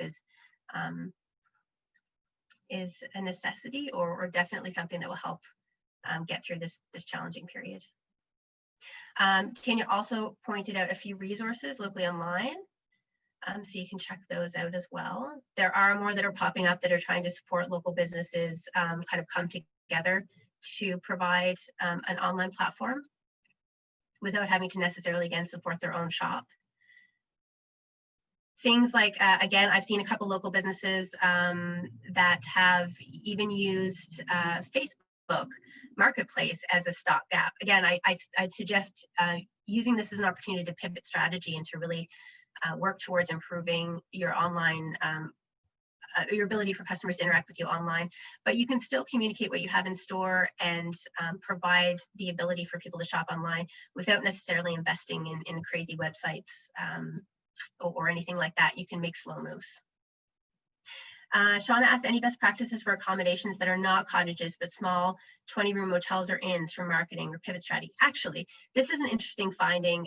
is a necessity, or definitely something that will help get through this challenging period. Tanya also pointed out a few resources locally online. So you can check those out as well. There are more that are popping up that are trying to support local businesses kind of come together to provide an online platform without having to necessarily, again, support their own shop. Things like, again, I've seen a couple local businesses that have even used Facebook Marketplace as a stopgap. Again, I'd suggest using this as an opportunity to pivot strategy and to really work towards improving your online your ability for customers to interact with you online, but you can still communicate what you have in store and provide the ability for people to shop online without necessarily investing in crazy websites or anything like that. You can make slow moves. Shauna asked, any best practices for accommodations that are not cottages, but small 20-room motels or inns for marketing or pivot strategy? Actually, this is an interesting finding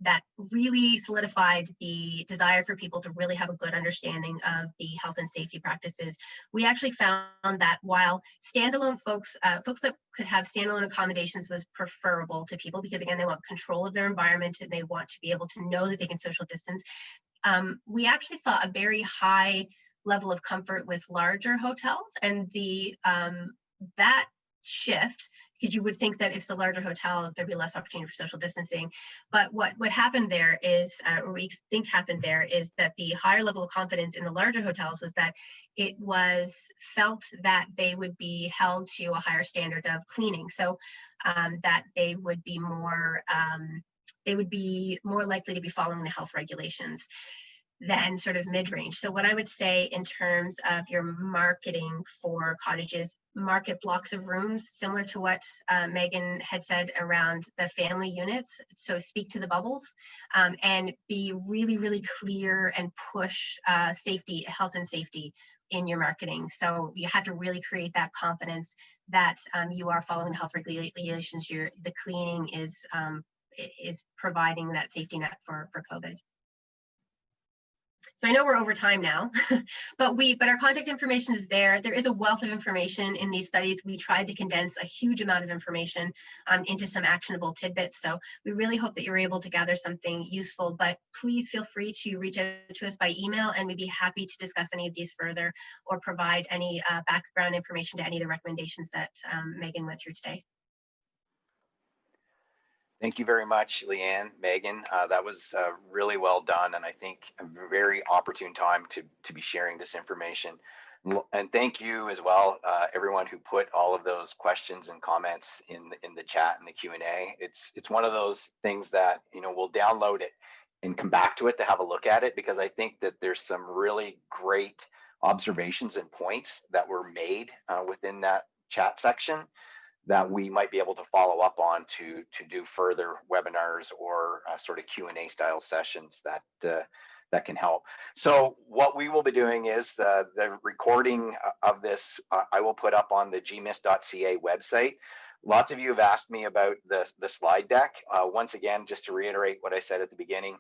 that really solidified the desire for people to really have a good understanding of the health and safety practices. We actually found that while standalone folks that could have standalone accommodations was preferable to people because, again, they want control of their environment and they want to be able to know that they can social distance, we actually saw a very high level of comfort with larger hotels, and that shift, because you would think that if it's a larger hotel there'd be less opportunity for social distancing, but what happened there is, or we think happened there, is that the higher level of confidence in the larger hotels was that it was felt that they would be held to a higher standard of cleaning, so that they would be more likely to be following the health regulations than sort of mid-range. So what I would say in terms of your marketing for cottages, market blocks of rooms, similar to what Megan had said around the family units. So speak to the bubbles and be really, really clear and push safety, health and safety in your marketing. So you have to really create that confidence that you are following the health regulations. The cleaning is providing that safety net for COVID. So I know we're over time now, but our contact information is there. There is a wealth of information in these studies. We tried to condense a huge amount of information into some actionable tidbits. So we really hope that you're able to gather something useful, but please feel free to reach out to us by email and we'd be happy to discuss any of these further or provide any background information to any of the recommendations that Megan went through today. Thank you very much, Leanne, Megan. That was really well done, and I think a very opportune time to be sharing this information. And thank you as well, everyone who put all of those questions and comments in the chat and the Q&A. It's one of those things that, you know, we'll download it and come back to it to have a look at it, because I think that there's some really great observations and points that were made within that chat section that we might be able to follow up on to do further webinars or sort of Q&A style sessions that can help. So what we will be doing is the recording of this, I will put up on the gmis.ca website. Lots of you have asked me about the slide deck. Once again, just to reiterate what I said at the beginning,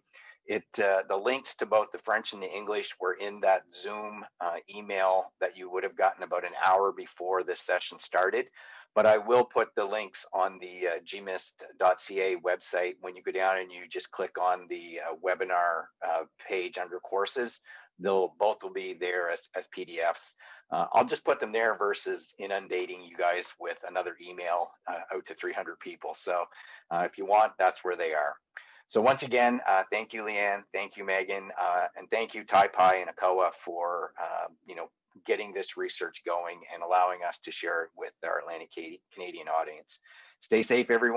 the links to both the French and the English were in that Zoom email that you would have gotten about an hour before this session started. But I will put the links on the gmis.ca website. When you go down and you just click on the webinar page under courses, both will be there as PDFs. I'll just put them there versus inundating you guys with another email out to 300 people. So if you want, that's where they are. So once again, thank you, Leanne, thank you, Megan, and thank you, TIAPEI and ACOA for getting this research going and allowing us to share it with our Atlantic Canadian audience. Stay safe, everyone.